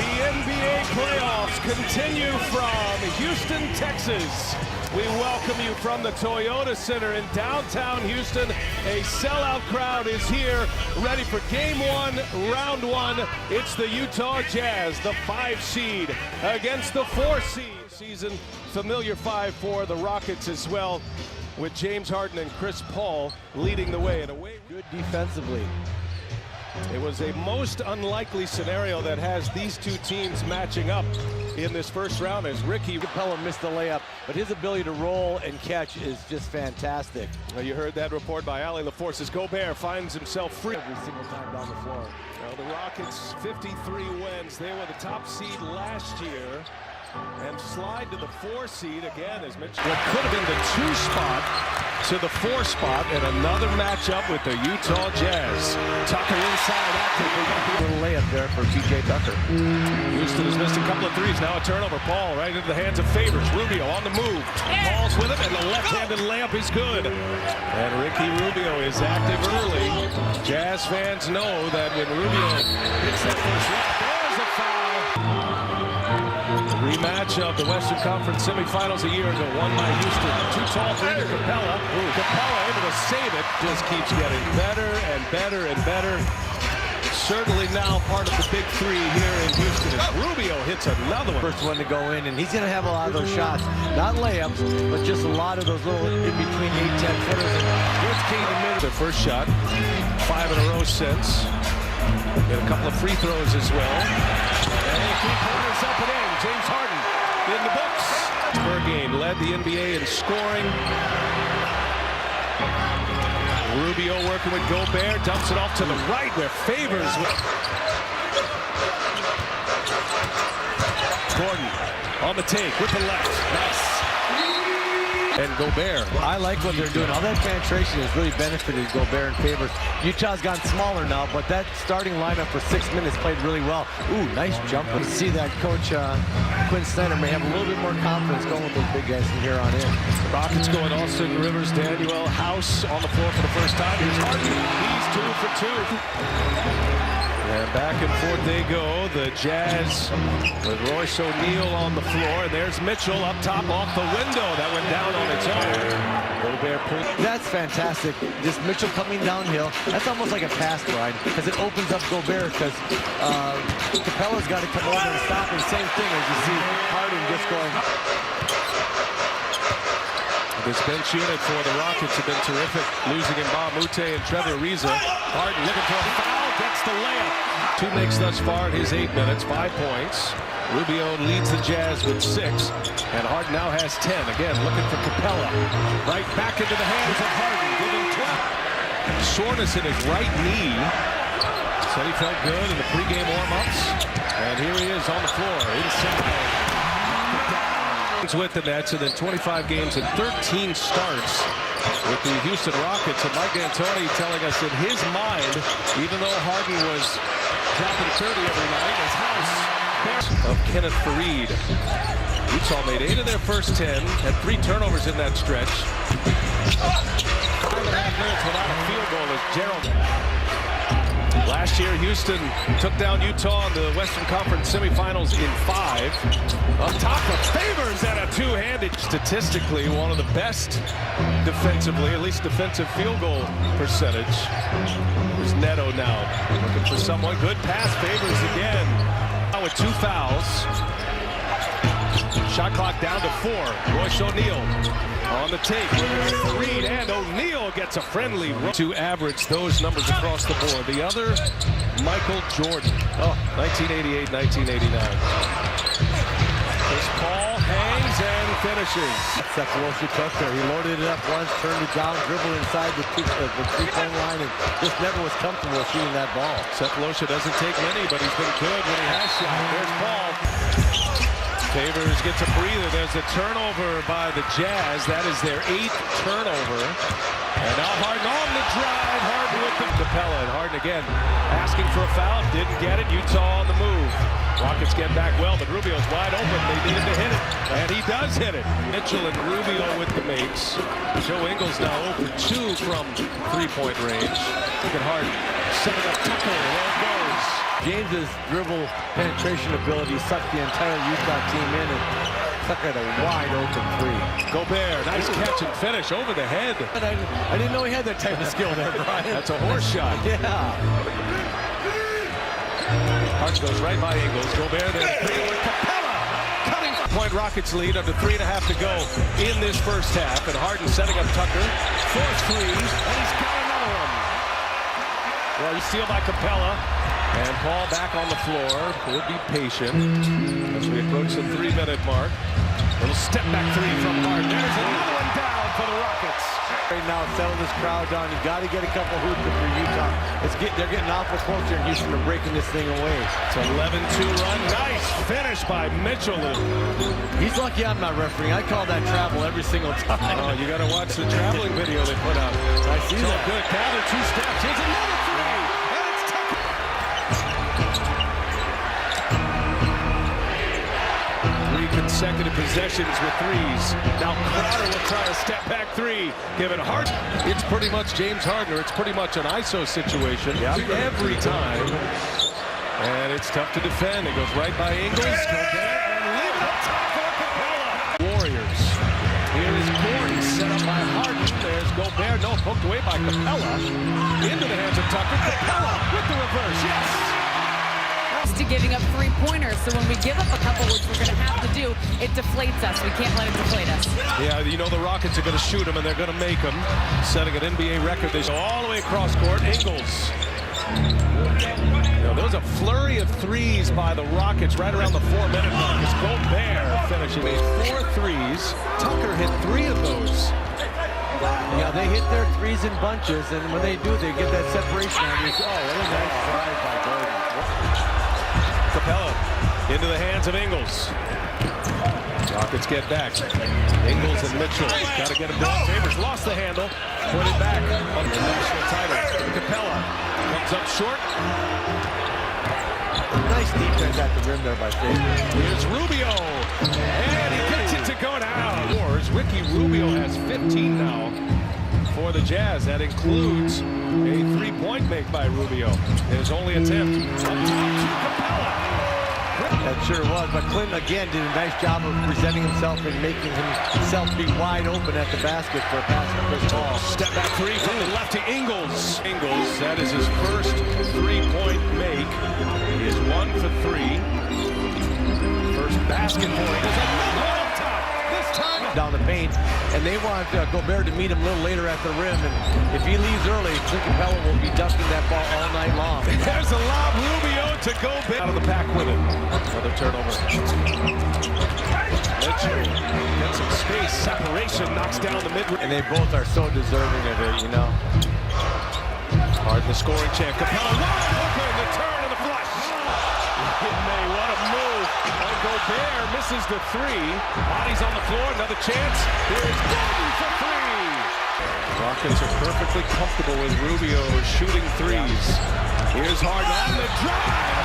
The NBA playoffs continue from Houston, Texas. We welcome you from the Toyota Center in downtown Houston. A sellout crowd is here, ready for game one, round one. It's the Utah Jazz, the 5 seed, against the 4 seed. Season familiar 5 for the Rockets as well, with James Harden and Chris Paul leading the way. And away good defensively. It was a most unlikely scenario that has these two teams matching up in this first round as Ricky Capella missed the layup, but his ability to roll and catch is just fantastic. Well, you heard that report by Ali LaForce as Gobert finds himself free every single time down the floor. Well, the Rockets 53 wins. They were the top seed last year and slide to the 4 seed again as Mitchell. What could have been the 2 spot to the 4 spot, and another matchup with the Utah Jazz. Tucker inside active. Little layup there for PJ Tucker. Houston has missed a couple of threes. Now a turnover. Paul right into the hands of Favors. Rubio on the move. Paul's with him, and the left-handed layup is good. And Ricky Rubio is active early. Jazz fans know that when Rubio hits that first shot, there's a foul. Rematch of the Western Conference semifinals a year ago, won by Houston. Too tall for either Capella. Capella able to save it. Just keeps getting better and better and better. Certainly now part of the big 3 here in Houston. As Rubio hits another one. First one to go in, and he's going to have a lot of those shots. Not layups, but just a lot of those little in-between 8-10 footers. And Woods came to mid. Their first shot. 5 in a row since. And a couple of free throws as well. And 3-pointers up and in. James Harden in the books. Per game led the NBA in scoring. Rubio working with Gobert, dumps it off to the right where Favors. Gordon on the take with the left. Nice. And Gobert. I like what they're doing. All that penetration has really benefited Gobert and Favors. Utah's gotten smaller now, but that starting lineup for 6 minutes played really well. Ooh, nice jumper. You see that Coach Quinn Snyder may have a little bit more confidence going with those big guys from here on in. Rockets going Austin Rivers, Daniel House on the floor for the first time. Here's Harden. He's 2 for 2. And back and forth they go. The Jazz with Royce O'Neal on the floor. And there's Mitchell up top off the window. That went down on its own. Gobert pulled. That's fantastic. This Mitchell coming downhill. That's almost like a pass, Brian, because it opens up Gobert, because Capella's got to come over and stop. And same thing as you see Harden just going. This bench unit for the Rockets have been terrific. Losing in Mbah a Moute and Trevor Ariza. Harden looking for a foul. Gets the layup. 2 makes thus far in his 8 minutes, 5 points. Rubio leads the Jazz with 6, and Harden now has 10. Again, looking for Capella. Right back into the hands of Harden, giving 12. Soreness in his right knee. Said he felt good in the pregame warm-ups, and here he is on the floor inside. With the Nets, and then 25 games and 13 starts with the Houston Rockets. And Mike D'Antoni telling us in his mind, even though Harden was dropping 30 every night, his house of Kenneth Faried. Utah made 8 of their first 10, had 3 turnovers in that stretch. 5.5 minutes without a field goal as Gerald. Last year, Houston took down Utah in the Western Conference semifinals in 5. On top of Favors and a 2-handed. Statistically, one of the best defensively, at least defensive field goal percentage. There's Neto now looking for someone. Good pass, Favors again. Now with 2 fouls. Shot clock down to 4. Royce O'Neal on the take. Reed and O'Neal gets a friendly run to average those numbers across the board. The other, Michael Jordan. 1988, 1989. Chris Paul hangs and finishes. Sefolosha took there. He loaded it up once, turned it down, dribbled inside the 3-point line, and just never was comfortable shooting that ball. Sefolosha doesn't take many, but he's been good when he has shot. There's Paul. Favors gets a breather. There's a turnover by the Jazz. That is their 8th turnover. And now Harden on the drive. Harden with the Capella. And Harden again asking for a foul. Didn't get it. Utah on the move. Rockets get back well, but Rubio's wide open. They needed to hit it. And he does hit it. Mitchell and Rubio with the makes. Joe Ingles now 0 for 2 from 3-point range. Look at Harden. Setting up Tucker. There it goes. James's dribble penetration ability sucked the entire Utah team in and sucked at a wide open three. Gobert, nice catch and finish over the head. I didn't know he had that type of skill there, Brian. That's a horse shot. Yeah. Hart goes right by Ingles. Gobert then Capella cutting point. Rockets lead under 3.5 to go in this first half, and Harden setting up Tucker. Force three, and he's got another one. Well, you steal by Capella, and Paul back on the floor. Will be patient as we approach the 3-minute mark. Little step back three from Harden. There's another one down for the Rockets. Right now, settle this crowd down. You got to get a couple hoops for Utah. They're getting awful close here in Houston to breaking this thing away. It's an 11-2 run. Nice finish by Mitchell. He's lucky I'm not refereeing. I call that travel every single time. Oh, you got to watch the traveling video they put out. I see so that. Good. Gather 2 steps. Here's another three. And it's Tucker. 3 consecutive possessions with threes. Now Crowder will try a step back three. Give it Harden. It's pretty much James Harden. It's pretty much an ISO situation every time. And it's tough to defend. It goes right by Ingles. Gobert and leave it up top for Capella. Warriors. Here is Gordon set up by Harden. There's Gobert. No, poked away by Capella. Into the hands of Tucker. Capella with the reverse. Yes. To giving up three-pointers, so when we give up a couple, which we're going to have to do, it deflates us. We can't let it deflate us. Yeah, you know the Rockets are going to shoot them, and they're going to make them. Setting an NBA record. They go all the way across court. Ingles. There was a flurry of threes by the Rockets right around the 4-minute mark. As Gobert finishing. Made 4 threes. Tucker hit 3 of those. Yeah, they hit their threes in bunches, and when they do, they get that separation on you. Oh, what a nice drive by Gordon. Capella into the hands of Ingles. Rockets get back. Ingles and Mitchell got to get him down. Favors lost the handle. Put it back on the national title. Capella comes up short. Nice defense at the rim there by Favors. Here's Rubio. And he gets it to go down. Ricky Rubio has 15 now for the Jazz. That includes a 3-point make by Rubio. His only attempt. Up top to Capella. That sure was, but Clinton again did a nice job of presenting himself and making himself be wide open at the basket for a pass to Chris Paul. Step back three from the left to Ingles. Ingles, that is his first 3-point make. He is 1 for 3. First basket for Ingles. Another one up top. This time down the paint, and they want Gobert to meet him a little later at the rim, and if he leaves early, Clint Capella will be ducking that ball all night long. There's a lob. Rubio to Gobert. Out of the pack with it. Another turnover. Mitchell gets some space. Separation knocks down the mid. And they both are so deserving of it, you know. Harden, the scoring champ. Capella wide open. The turn and the flush. What a move. And Gobert misses the 3. Bodies on the floor. Another chance. Here's Gordon for 3. Rockets are perfectly comfortable with Rubio shooting threes. Here's Harden on the drive.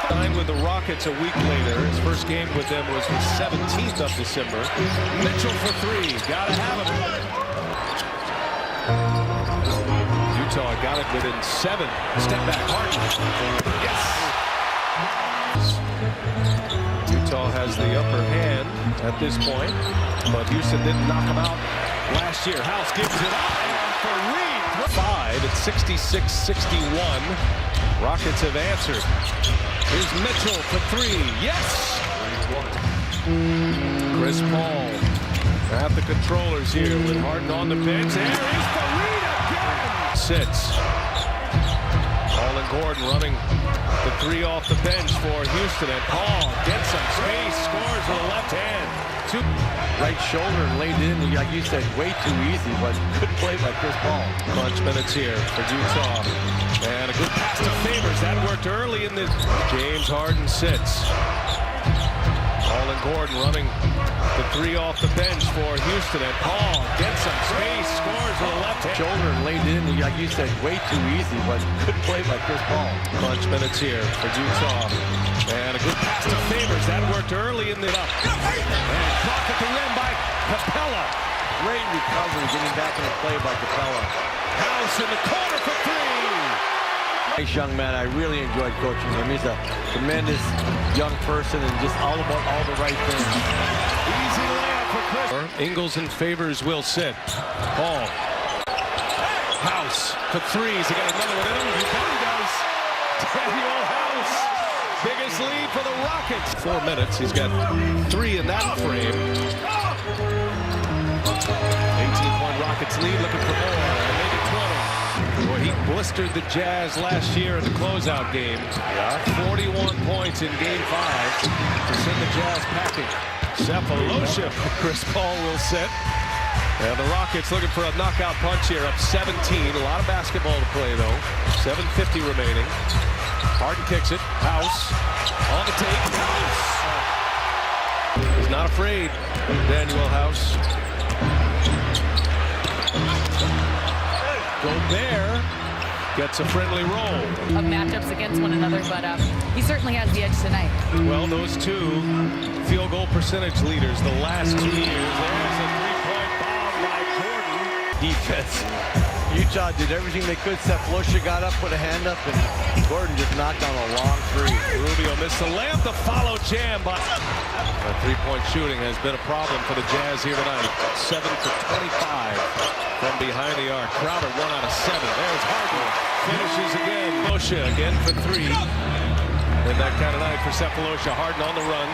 Signed with the Rockets a week later. His first game with them was the 17th of December. Mitchell for 3. Gotta have him. Utah got it within 7. Step back. Harden. Yes. Utah has the upper hand at this point, but Houston didn't knock him out last year. House gives it up for Reed. 5 at 66-61. Rockets have answered. Here's Mitchell for 3. Yes! Chris Paul at the controllers here with Harden on the bench. There is Fareed again! Sits. Paul and Gordon running the 3 off the bench for Houston. And Paul gets some space, scores with a left hand. Right shoulder and laid it in, like you said, way too easy, but good play by Chris Paul. Crunch minutes here for Utah. And a good pass to Favors. That worked early in this. James Harden sits. Paul and Gordon running the 3 off the bench for Houston. And Paul gets some space, scores with a left hand. Shoulder and laid it in, like you said, way too easy, but good play by Chris Paul. Crunch minutes here for Utah. And a good pass to Favors. That worked early in the up. And clock at the rim by Capella. Great recovery, getting back in the play by Capella. House in the corner for 3. Nice young man. I really enjoyed coaching him. He's a tremendous young person and just all about all the right things. Easy layup for Chris. Ingles and Favors will sit. Paul. House for threes. He got another one in him. He probably does. Daniel House. Biggest lead for the Rockets. 4 minutes. He's got 3 in that frame. 18-point Rockets lead. Looking for more. Maybe 20. Boy, he blistered the Jazz last year in the closeout game. 41 points in Game 5 to send the Jazz packing. Sefolosha. Chris Paul will sit. And the Rockets looking for a knockout punch here, up 17. A lot of basketball to play, though. 7:50 remaining. Harden kicks it. House on the take. House! He's not afraid. Daniel House. Gobert gets a friendly roll. Of matchups against one another, but he certainly has the edge tonight. Well, those two field goal percentage leaders the last 2 years. There's a three-point bomb by Gordon. Defense. Utah did everything they could. Sefolosha got up, put a hand up, and Gordon just knocked on a long three. Rubio missed the layup. The follow jam, but three-point shooting has been a problem for the Jazz here tonight. 7 for 25 from behind the arc. Crowder 1 out of 7. There's Harden. Finishes again. Sefolosha again for 3. And that kind of night for Sefolosha. Harden on the run.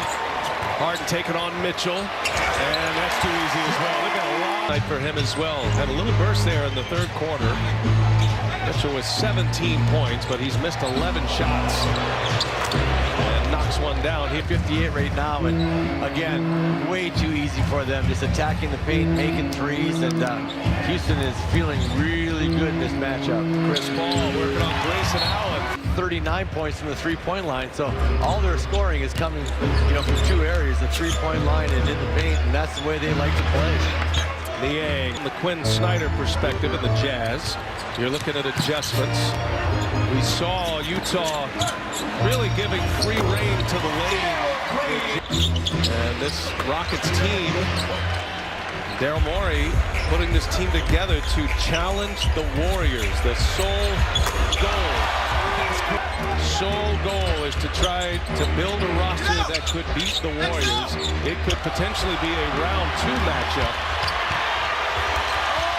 Harden taking on Mitchell. And that's too easy as well. Look at a lot night for him as well. Had a little burst there in the third quarter. Mitchell with 17 points, but he's missed 11 shots. And knocks one down. He 58 right now, and again, way too easy for them. Just attacking the paint, making threes, and Houston is feeling really good in this matchup. Chris Paul working on Grayson Allen. 39 points from the three-point line, so all their scoring is coming, from 2 areas: the three-point line and in the paint, and that's the way they like to play. Niang, the Quinn Snyder perspective in the Jazz. You're looking at adjustments. We saw Utah really giving free rein to the lane. And this Rockets team, Daryl Morey putting this team together to challenge the Warriors. The sole goal is to try to build a roster that could beat the Warriors. It could potentially be a round 2 matchup.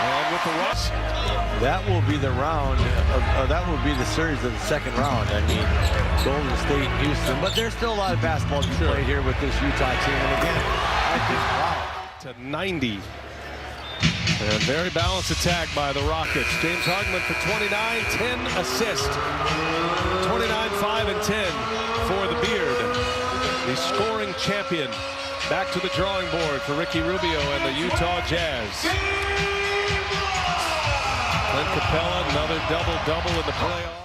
And with the Russ, that will be the round. That will be the series of the second round. I mean, Golden State, Houston, but there's still a lot of basketball to be played here with this Utah team. And again, I think to 90. And very balanced attack by the Rockets. James Harden for 29, 10 assists. 29, 5, and 10 for the Beard. The scoring champion. Back to the drawing board for Ricky Rubio and the Utah Jazz. Clint Capella, another double-double in the playoffs.